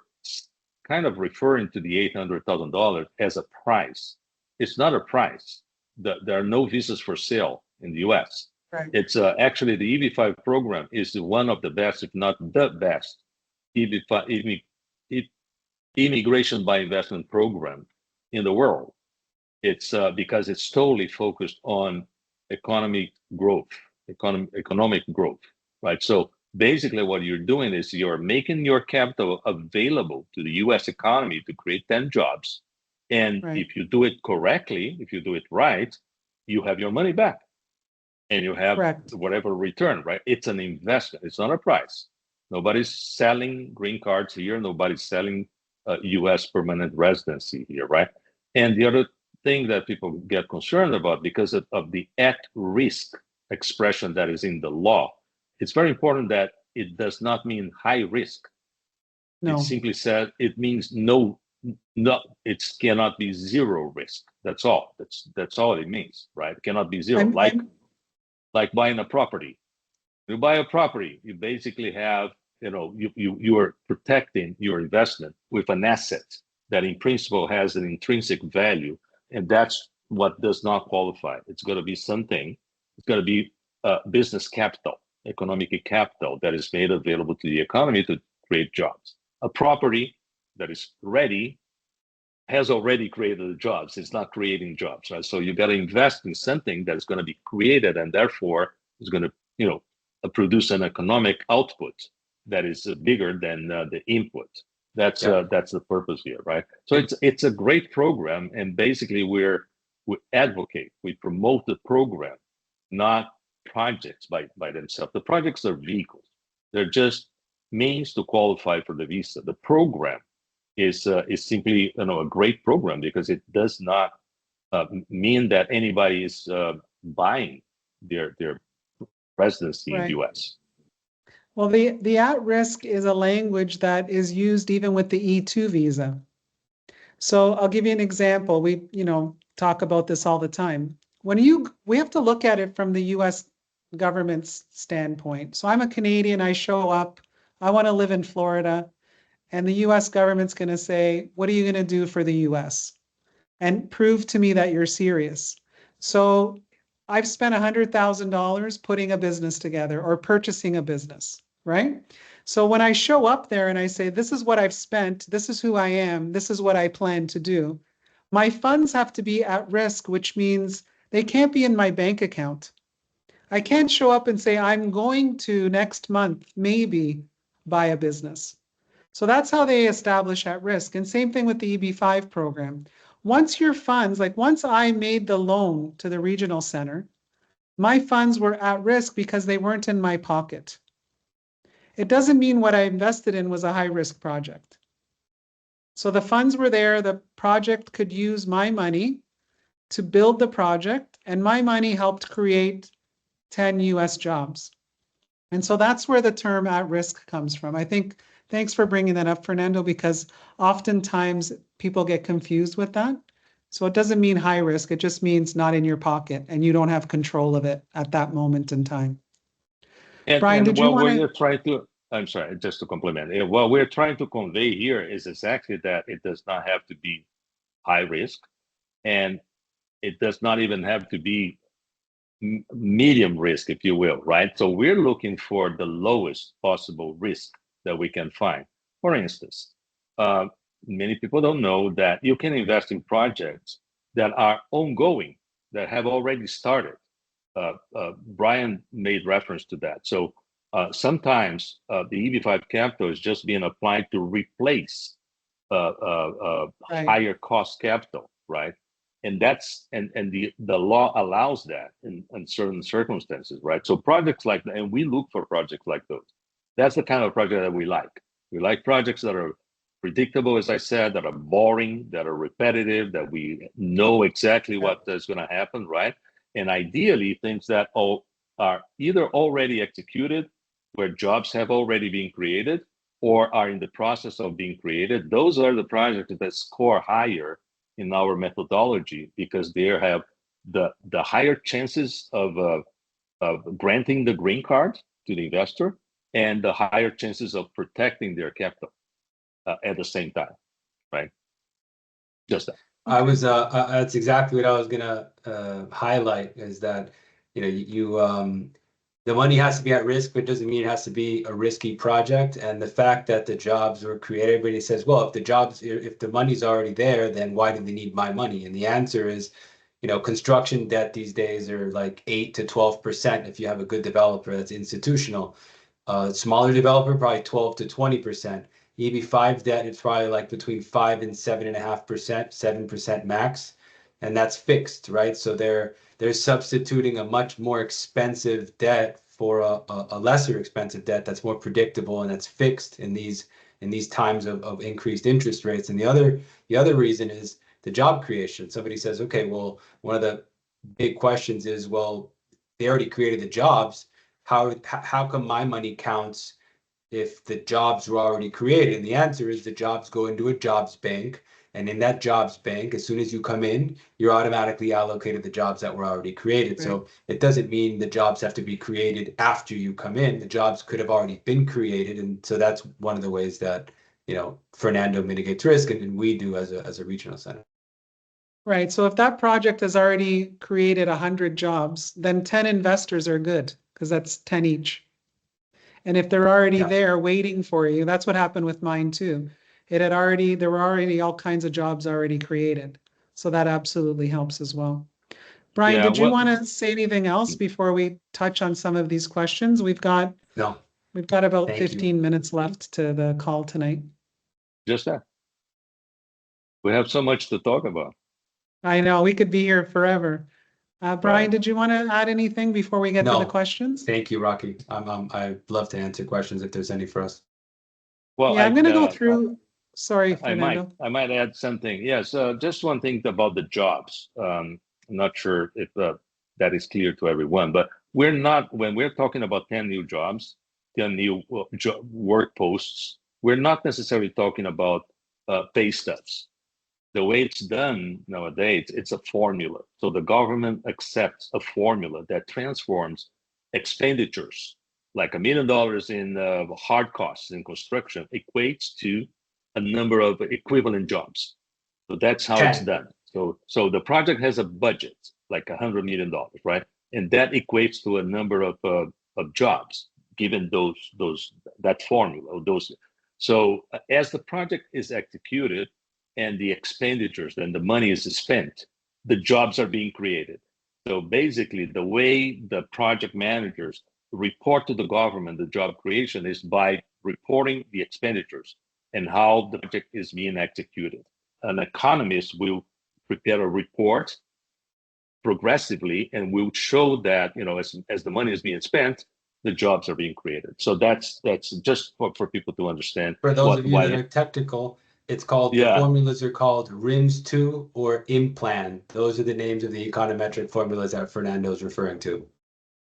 Speaker 2: kind of referring to the $800,000 as a price. It's not a price. There are no visas for sale in the US.
Speaker 1: Right.
Speaker 2: It's actually the EB-5 program is one of the best, if not the best, EB-5 immigration by investment program in the world. It's because it's totally focused on economic growth, right? So basically what you're doing is you're making your capital available to the US economy to create 10 jobs. And
Speaker 1: Right.
Speaker 2: if you do it correctly, if you do it right, you have your money back and you have
Speaker 1: Correct.
Speaker 2: whatever return, right? It's an investment. It's not a price. Nobody's selling green cards here. Nobody's selling US permanent residency here, right? And the other thing that people get concerned about because of the at-risk expression that is in the law, it's very important that it does not mean high risk.
Speaker 1: No.
Speaker 2: It simply said it means no, it cannot be zero risk. That's all. That's all it means, right? It cannot be 0 like buying a property. You buy a property, you basically have, you are protecting your investment with an asset that in principle has an intrinsic value. And that's what does not qualify. It's going to be something, it's going to be business capital, economic capital that is made available to the economy to create jobs. A property that is ready has already created the jobs. It's not creating jobs, right? So you got to invest in something that is going to be created and therefore is going to, produce an economic output that is bigger than the input. That's the purpose here, right? So it's a great program, and basically we advocate, we promote the program, not projects by themselves. The projects are vehicles; they're just means to qualify for the visa. The program is simply a great program because it does not mean that anybody is buying their residency in the US.
Speaker 1: Well, the at-risk is a language that is used even with the E2 visa. So I'll give you an example. We, talk about this all the time. We have to look at it from the US government's standpoint. So I'm a Canadian, I show up, I want to live in Florida, and the US government's going to say, what are you going to do for the US? And prove to me that you're serious. So I've spent $100,000 putting a business together or purchasing a business, right? So when I show up there and I say, this is what I've spent, this is who I am, this is what I plan to do, my funds have to be at risk, which means they can't be in my bank account. I can't show up and say, I'm going to next month, maybe buy a business. So that's how they establish at risk. And same thing with the EB-5 program. Once your funds, like once I made the loan to the regional center, my funds were at risk because they weren't in my pocket. It doesn't mean what I invested in was a high risk project. So the funds were there, the project could use my money to build the project, and my money helped create 10 US jobs. And so that's where the term at risk comes from. I think, thanks for bringing that up, Fernando, because oftentimes people get confused with that. So it doesn't mean high risk, it just means not in your pocket and you don't have control of it at that moment in time. Brian, did you want
Speaker 2: to? I'm sorry, just to complement. What we're trying to convey here is exactly that it does not have to be high risk, and it does not even have to be medium risk, if you will, right? So we're looking for the lowest possible risk that we can find. For instance, many people don't know that you can invest in projects that are ongoing, that have already started. Brian made reference to that. So sometimes the EB-5 capital is just being applied to replace higher cost capital, right? And that's the law allows that in certain circumstances, right? So projects like that, and we look for projects like those. That's the kind of project that we like. We like projects that are predictable, as I said, that are boring, that are repetitive, that we know exactly what is going to happen, right? And ideally, things that are either already executed, where jobs have already been created, or are in the process of being created, those are the projects that score higher in our methodology because they have the higher chances of granting the green card to the investor and the higher chances of protecting their capital at the same time, right? Just that.
Speaker 3: I was that's exactly what I was gonna highlight is that the money has to be at risk, but it doesn't mean it has to be a risky project. And the fact that the jobs were created, everybody says, well, if the money's already there, then why do they need my money? And the answer is, construction debt these days are like 8 to 12% if you have a good developer that's institutional. Smaller developer, probably 12 to 20%. EB5 debt, it's probably like between 5 and 7.5%, 7% max, and that's fixed, right? So they're substituting a much more expensive debt for a lesser expensive debt that's more predictable and that's fixed in these times of increased interest rates. And the other reason is the job creation. Somebody says, okay, well, one of the big questions is, well, they already created the jobs. How come my money counts if the jobs were already created? And the answer is the jobs go into a jobs bank. And in that jobs bank, as soon as you come in, you're automatically allocated the jobs that were already created. Right. So it doesn't mean the jobs have to be created after you come in. The jobs could have already been created. And so that's one of the ways that, Fernando mitigates risk and we do as a regional center.
Speaker 1: Right. So if that project has already created 100 jobs, then 10 investors are good because that's 10 each. And if they're already there waiting for you, that's what happened with mine too. There were already all kinds of jobs already created. So that absolutely helps as well. Brian, did you want to say anything else before we touch on some of these questions? We've got about 15 minutes left to the call tonight.
Speaker 2: Just that. We have so much to talk about.
Speaker 1: I know, we could be here forever. Brian, did you want to add anything before we get to the questions?
Speaker 3: Thank you, Rocky. I'd love to answer questions if there's any for us.
Speaker 2: Well,
Speaker 1: yeah, I'm going to go through. Sorry, Fernando.
Speaker 2: I might add something. Yes, just one thing about the jobs. I'm not sure if that is clear to everyone, but when we're talking about 10 new jobs, 10 new work posts, we're not necessarily talking about pay stubs. The way it's done nowadays, it's a formula. So the government accepts a formula that transforms expenditures, like $1 million in hard costs in construction, equates to a number of equivalent jobs. So that's how it's done. So the project has a budget, like $100 million, right? And that equates to a number of jobs, given that formula. So as the project is executed, and the expenditures and the money is spent, the jobs are being created. So basically, the way the project managers report to the government the job creation is by reporting the expenditures and how the project is being executed. An economist will prepare a report progressively and will show that, as the money is being spent, the jobs are being created. So that's just for people to understand.
Speaker 3: For those of you that are technical, it's called, the formulas are called RIMS2 or IMPLAN. Those are the names of the econometric formulas that Fernando is referring to.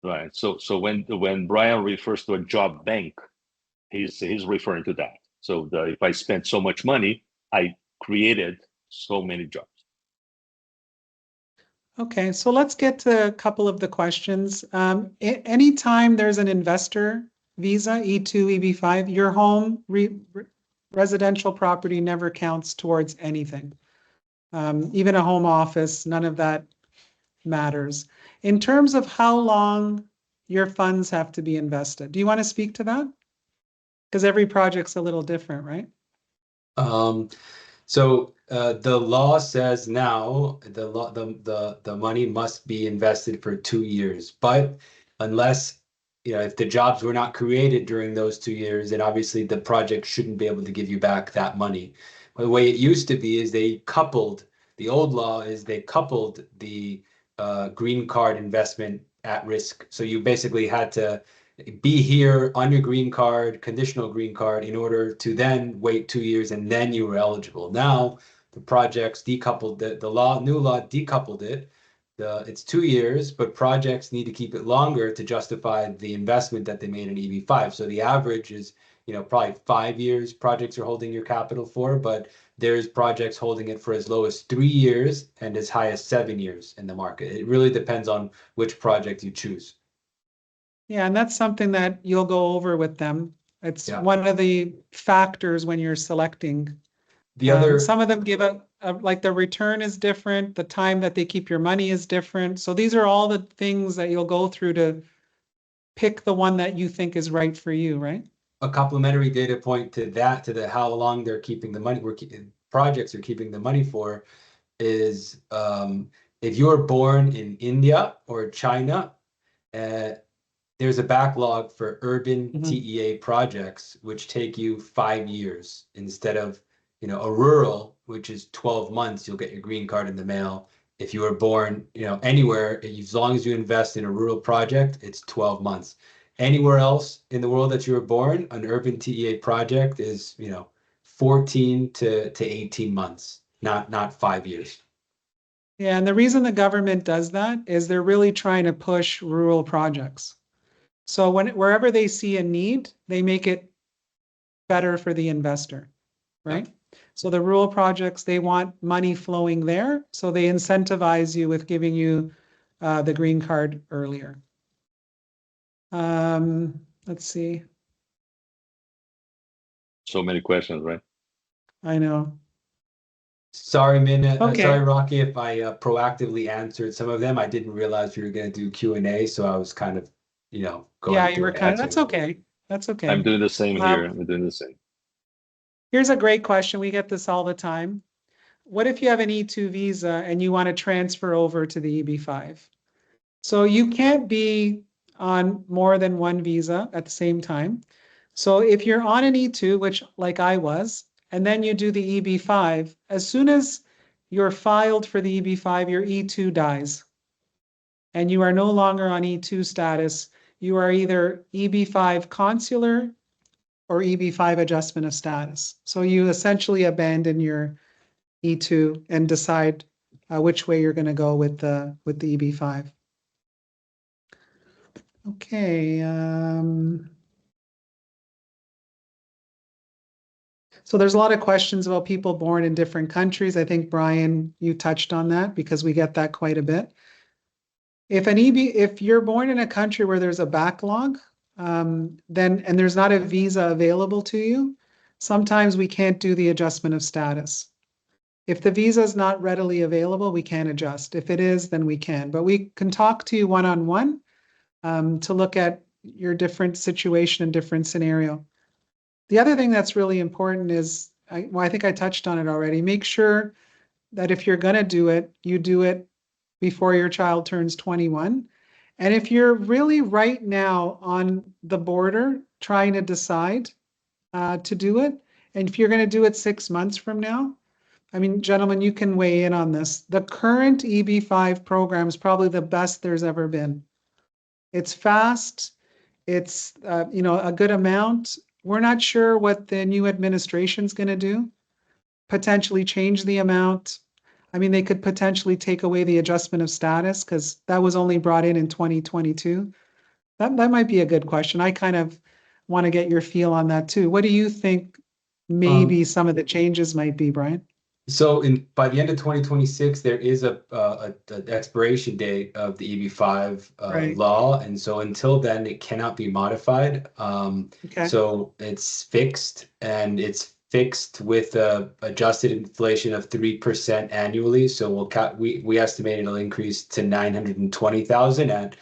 Speaker 2: Right. So when Brian refers to a job bank, he's referring to that. So if I spent so much money, I created so many jobs.
Speaker 1: Okay, so let's get to a couple of the questions. Anytime there's an investor visa, E2, EB5, your home residential property never counts towards anything. Even a home office, none of that matters. In terms of how long your funds have to be invested, do you want to speak to that? Because every project's a little different, right?
Speaker 3: So the law says now the money must be invested for 2 years, but unless if the jobs were not created during those 2 years, then obviously the project shouldn't be able to give you back that money. But the way it used to be is the old law is they coupled the green card investment at risk. So you basically had to be here on your green card, conditional green card, in order to then wait 2 years and then you were eligible. Now the projects decoupled the new law decoupled it. It's 2 years, but projects need to keep it longer to justify the investment that they made in EB5. So the average is, probably 5 years projects are holding your capital for, but there's projects holding it for as low as 3 years and as high as 7 years in the market. It really depends on which project you choose.
Speaker 1: Yeah, and that's something that you'll go over with them. It's
Speaker 3: Yeah.
Speaker 1: one of the factors when you're selecting.
Speaker 3: The other,
Speaker 1: Some of them give like the return is different, the time that they keep your money is different. So these are all the things that you'll go through to pick the one that you think is right for you, right?
Speaker 3: a complementary data point to that, to the how long they're keeping the money, projects are keeping the money for, is if you're born in India or China, uh, there's a backlog for urban TEA projects, which take you 5 years instead of, a rural, which is 12 months, you'll get your green card in the mail. If you were born, anywhere, as long as you invest in a rural project, it's 12 months. Anywhere else in the world that you were born, an urban TEA project is, 14 to 18 months, not 5 years.
Speaker 1: Yeah, and the reason the government does that is they're really trying to push rural projects. So wherever they see a need, they make it better for the investor, right? So the rural projects, they want money flowing there, so they incentivize you with giving you the green card earlier. Let's see.
Speaker 2: So many questions, right?
Speaker 1: I know.
Speaker 3: Sorry,
Speaker 1: Okay.
Speaker 3: sorry, Rocky, if I proactively answered some of them. I didn't realize we were going to do Q&A, so I was kind of, going
Speaker 1: Yeah, you were
Speaker 3: through
Speaker 1: kind of,
Speaker 3: answering.
Speaker 1: that's okay. That's okay.
Speaker 2: I'm doing the same here. I'm doing the same.
Speaker 1: Here's a great question. We get this all the time. What if you have an E2 visa and you want to transfer over to the EB5? So you can't be on more than one visa at the same time. So if you're on an E2, which like I was, and then you do the EB5, as soon as you're filed for the EB5, your E2 dies. And you are no longer on E2 status. You are either EB5 consular or EB5 adjustment of status. So you essentially abandon your E2 and decide which way you're going to go with the EB5. Okay. So there's a lot of questions about people born in different countries. I think, Brian, you touched on that because we get that quite a bit. If you're born in a country where there's a backlog, then and there's not a visa available to you, sometimes we can't do the adjustment of status. If the visa is not readily available, we can't adjust. If it is, then we can. But we can talk to you one-on-one to look at your different situation and different scenario. The other thing that's really important is, I think I touched on it already, make sure that if you're going to do it, you do it before your child turns 21. And if you're really right now on the border trying to decide to do it, and if you're going to do it 6 months from now, I mean, gentlemen, you can weigh in on this. The current EB5 program is probably the best there's ever been. It's fast. It's a good amount. We're not sure what the new administration's going to do. Potentially change the amount. I mean, they could potentially take away the adjustment of status because that was only brought in 2022. That might be a good question. I kind of want to get your feel on that too. What do you think maybe some of the changes might be, Brian?
Speaker 3: So by the end of 2026, there is a expiration date of the EB5
Speaker 1: Right.
Speaker 3: law, and so until then, it cannot be modified.
Speaker 1: Okay.
Speaker 3: So it's fixed, and it's fixed with adjusted inflation of 3% annually. So we estimate it'll increase to 920,000 at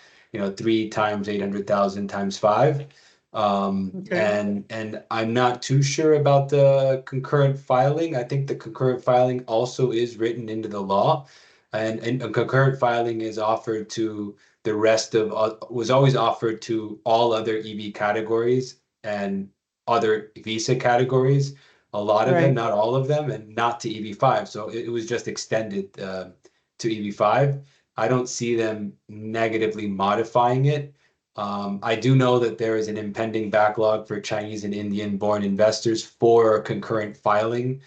Speaker 3: 3 times 800,000 times 5.
Speaker 1: Okay.
Speaker 3: And I'm not too sure about the concurrent filing. I think the concurrent filing also is written into the law, and a concurrent filing is offered to the rest of was always offered to all other EB categories and other visa categories. A lot of them,
Speaker 1: Right.
Speaker 3: not all of them, and not to EB5. So it was just extended to EB5. I don't see them negatively modifying it. I do know that there is an impending backlog for Chinese and Indian born investors for concurrent filing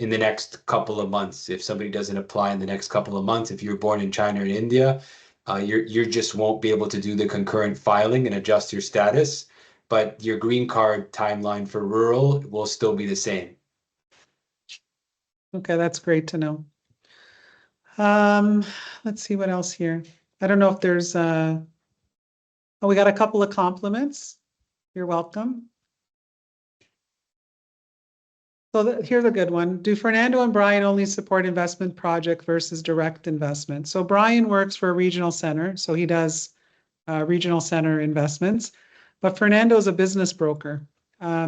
Speaker 3: in the next couple of months. If somebody doesn't apply in the next couple of months, if you're born in China or India, you just won't be able to do the concurrent filing and adjust your status. but your green card timeline for rural will still be the same.
Speaker 1: Okay, that's great to know. Let's see what else here. I don't know if there's oh, we got a couple of compliments. You're welcome. So here's a good one. Do Fernando and Brian only support investment project versus direct investment? So Brian works for a regional center, so he does regional center investments, but Fernando is a business broker.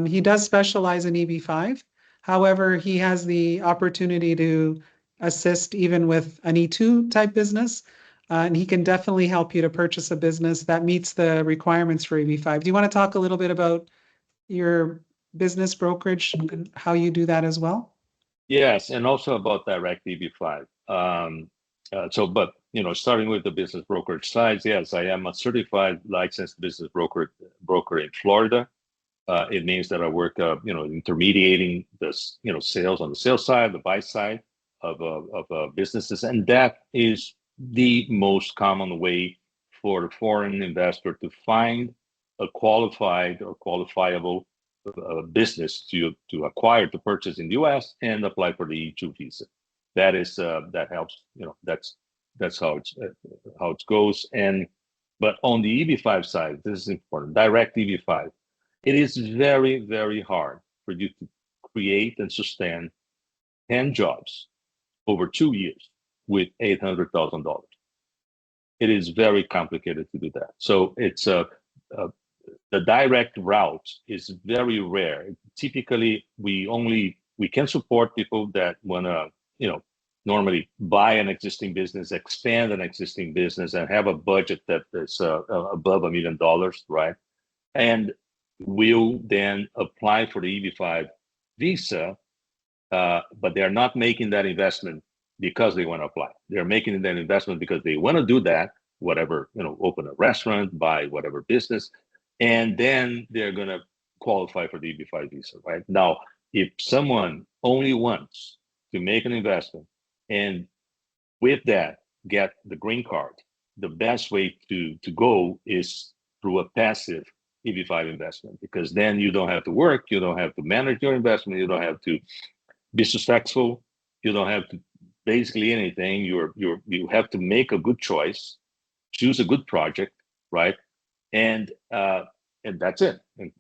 Speaker 1: He does specialize in EB5. However, he has the opportunity to assist even with an E2 type business, and he can definitely help you to purchase a business that meets the requirements for EB5. Do you want to talk a little bit about your business brokerage and how you do that as well?
Speaker 2: Yes, and also about direct EB5. But starting with the business brokerage side, yes, I am a certified licensed business broker in Florida. It means that I work, intermediating this, sales on the sales side, the buy side of businesses, and that is the most common way for the foreign investor to find a qualified or qualifiable business to acquire, to purchase in the U.S. and apply for the E2 visa. That is that helps. That's how it goes. But on the EB5 side, this is important. Direct EB5. It is very, very hard for you to create and sustain 10 jobs over 2 years with $800,000. It is very complicated to do that. So it's the direct route is very rare. Typically, we can support people that want to, normally buy an existing business, expand an existing business, and have a budget that is above $1 million, right? And will then apply for the EB5 visa, but they're not making that investment because they want to apply. They're making that investment because they want to do that, whatever, open a restaurant, buy whatever business, and then they're going to qualify for the EB5 visa, right? Now, if someone only wants to make an investment and with that get the green card, the best way to go is through a passive EB5 investment, because then you don't have to work, you don't have to manage your investment, you don't have to be successful, you don't have to basically anything. You have to make a good choice, choose a good project, right? And that's it. And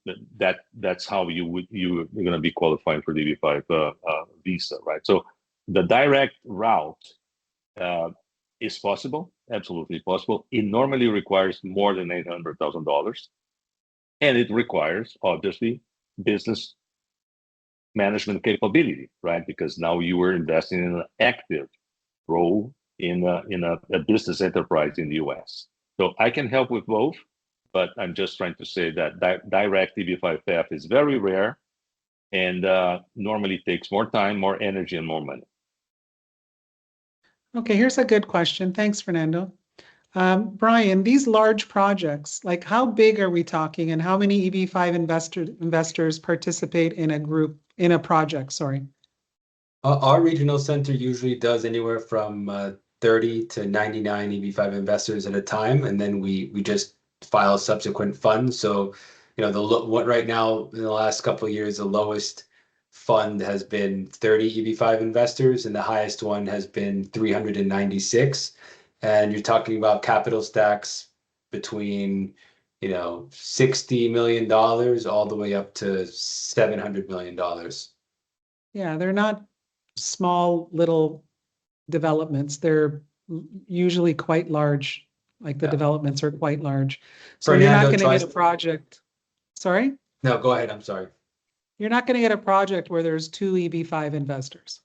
Speaker 2: that's how you're going to be qualifying for the EB5 visa, right? So the direct route is possible, absolutely possible. It normally requires more than $800,000, and it requires obviously business management capability, right? Because now you are investing in an active role in a business enterprise in the U.S. So I can help with both, but I'm just trying to say that direct EB5 path is very rare, and normally takes more time, more energy, and more money.
Speaker 1: Okay, here's a good question. Thanks, Fernando. Brian, these large projects, like how big are we talking, and how many EB5 investors participate in a project, sorry?
Speaker 3: Our regional center usually does anywhere from 30 to 99 EB5 investors at a time, and then we just file subsequent funds. So, what right now in the last couple of years, the lowest fund has been 30 EB5 investors, and the highest one has been 396. And you're talking about capital stacks between, $60 million all the way up to $700 million.
Speaker 1: Yeah, they're not small little developments. They're usually quite large. Like the developments are quite large. So you're not going to get a project. Sorry?
Speaker 3: No, go ahead. I'm sorry.
Speaker 1: You're not going to get a project where there's 2 EB5 investors.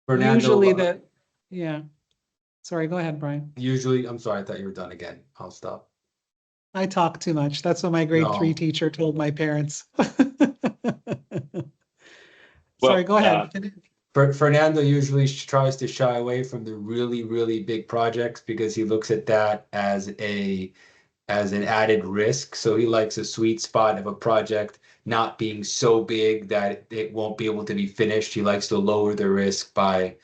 Speaker 3: Fernando,
Speaker 1: Usually yeah. Sorry, go ahead, Brian.
Speaker 3: Usually, I'm sorry, I thought you were done again. I'll stop.
Speaker 1: I talk too much. That's what my grade 3 teacher told my parents. Sorry, go ahead.
Speaker 3: Fernando usually tries to shy away from the really, really big projects because he looks at that as an added risk. So he likes a sweet spot of a project not being so big that it won't be able to be finished. He likes to lower the risk by,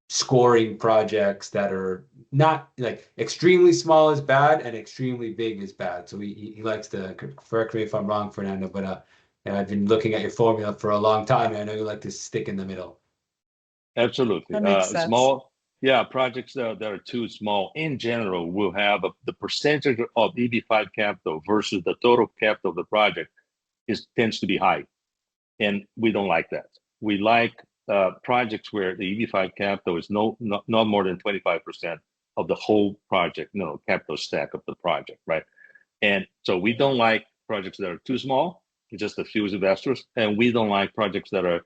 Speaker 3: scoring projects that are not like extremely small is bad and extremely big is bad. So he likes to, correct me if I'm wrong, Fernando, but I've been looking at your formula for a long time, and I know you like to stick in the middle.
Speaker 2: Absolutely.
Speaker 1: That makes sense.
Speaker 2: Small, yeah, projects that are too small in general will have the percentage of EB5 capital versus the total capital of the project tends to be high. And we don't like that. We like projects where the EB5 capital is not more than 25% of the whole project, capital stack of the project, right? And so we don't like projects that are too small, just a few investors, and we don't like projects that are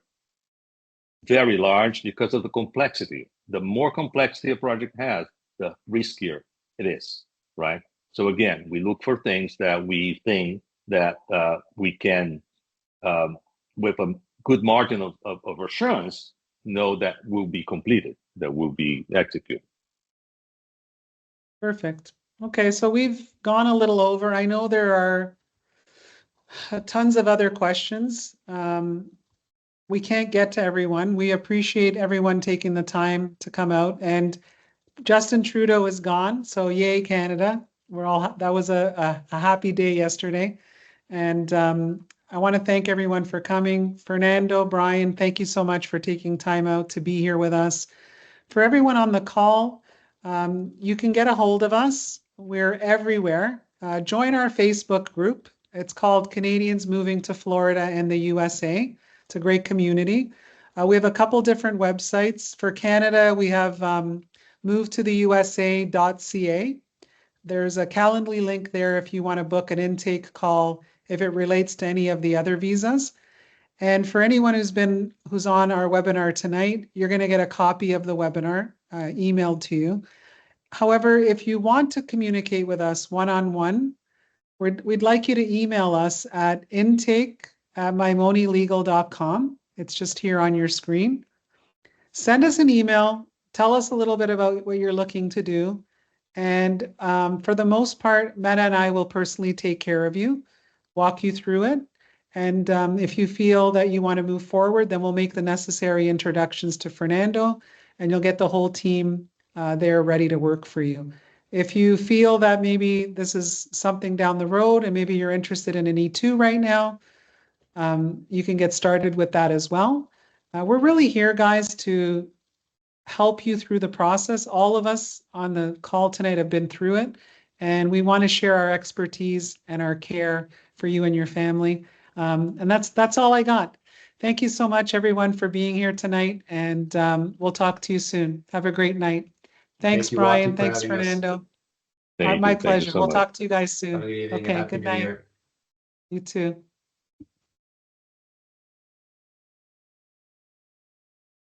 Speaker 2: very large because of the complexity. The more complexity a project has, the riskier it is, right? So again, we look for things that we think that we can, with a good margin of assurance, know that will be completed, that will be executed.
Speaker 1: Perfect. Okay, so we've gone a little over. I know there are tons of other questions. We can't get to everyone. We appreciate everyone taking the time to come out. And Justin Trudeau is gone, so yay, Canada. That was a happy day yesterday. And I want to thank everyone for coming. Fernando, Brian, thank you so much for taking time out to be here with us. For everyone on the call, you can get a hold of us. We're everywhere. Join our Facebook group. It's called Canadians Moving to Florida and the USA. It's a great community. We have a couple different websites. For Canada, we have movetotheusa.ca. There's a Calendly link there if you want to book an intake call if it relates to any of the other visas. And for anyone who's on our webinar tonight, you're going to get a copy of the webinar emailed to you. However, if you want to communicate with us one-on-one, we'd like you to email us at intake@mimonilegal.com. It's just here on your screen. Send us an email. Tell us a little bit about what you're looking to do. And for the most part, Meta and I will personally take care of you, walk you through it. And if you feel that you want to move forward, then we'll make the necessary introductions to Fernando, and you'll get the whole team there ready to work for you. If you feel that maybe this is something down the road and maybe you're interested in an E2 right now, you can get started with that as well. We're really here, guys, to help you through the process. All of us on the call tonight have been through it, and we want to share our expertise and our care for you and your family. And that's all I got. Thank you so much, everyone, for being here tonight, and we'll talk to you soon. Have a great night. Thanks,
Speaker 3: Thank you,
Speaker 1: Brian.
Speaker 3: Rocky, for
Speaker 1: Thanks,
Speaker 3: having us.
Speaker 1: Fernando.
Speaker 2: Thank
Speaker 1: My
Speaker 2: you. Thank you
Speaker 1: pleasure.
Speaker 2: so
Speaker 1: We'll
Speaker 2: much.
Speaker 1: talk to you guys
Speaker 3: Have a
Speaker 1: soon.
Speaker 3: good evening and
Speaker 1: Okay,
Speaker 3: Happy
Speaker 1: good
Speaker 3: New
Speaker 1: night.
Speaker 3: Year.
Speaker 1: You too.